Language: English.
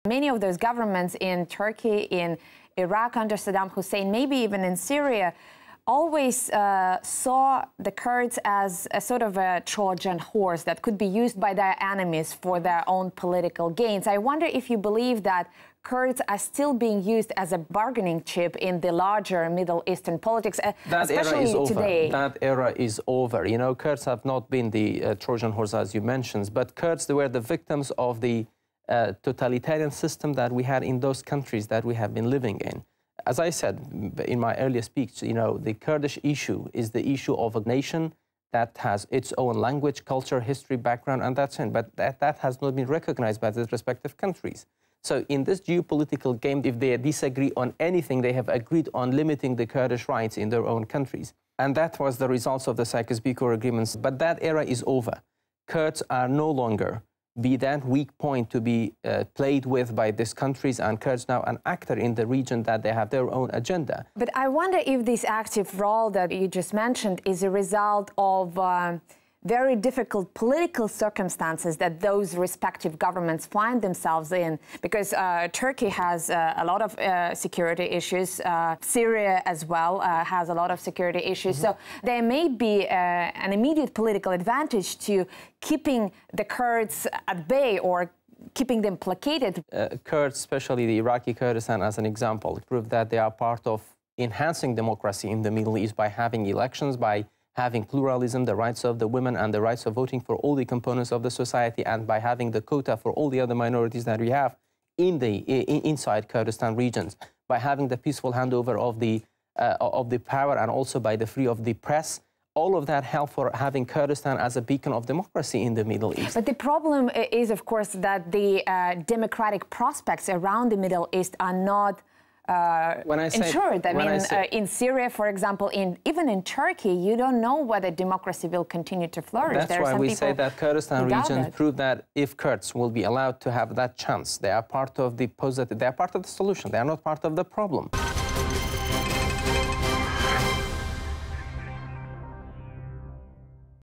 Many of those governments in Turkey, in Iraq under Saddam Hussein, maybe even in Syria, always saw the Kurds as a sort of a Trojan horse that could be used by their enemies for their own political gains. I wonder if you believe that Kurds are still being used as a bargaining chip in the larger Middle Eastern politics, especially today. That era is over. You know, Kurds have not been the Trojan horse, as you mentioned, but Kurds, they were the victims of the totalitarian system that we had in those countries that we have been living in. As I said in my earlier speech, you know, the Kurdish issue is the issue of a nation that has its own language, culture, history, background, and that's it. But that has not been recognized by the respective countries. So in this geopolitical game, if they disagree on anything, they have agreed on limiting the Kurdish rights in their own countries. And that was the results of the Sykes-Picot agreements. But that era is over. Kurds are no longer be that weak point to be played with by these countries, and Kurds now an actor in the region that they have their own agenda. But I wonder if this active role that you just mentioned is a result of very difficult political circumstances that those respective governments find themselves in, because Turkey has a lot of security issues. Syria as well has a lot of security issues. So there may be an immediate political advantage to keeping the Kurds at bay or keeping them placated. Kurds, especially the Iraqi Kurdistan as an example, prove that they are part of enhancing democracy in the Middle East by having elections, by having pluralism, the rights of the women and the rights of voting for all the components of the society, and by having the quota for all the other minorities that we have inside Kurdistan regions, by having the peaceful handover of the power, and also by the free of the press. All of that help for having Kurdistan as a beacon of democracy in the Middle East. But the problem is, of course, that the democratic prospects around the Middle East are not ensured. I mean, in Syria, for example, even in Turkey, you don't know whether democracy will continue to flourish. That's why we say that Kurdistan region prove that if Kurds will be allowed to have that chance, they are part of the positive, they are part of the solution, they are not part of the problem.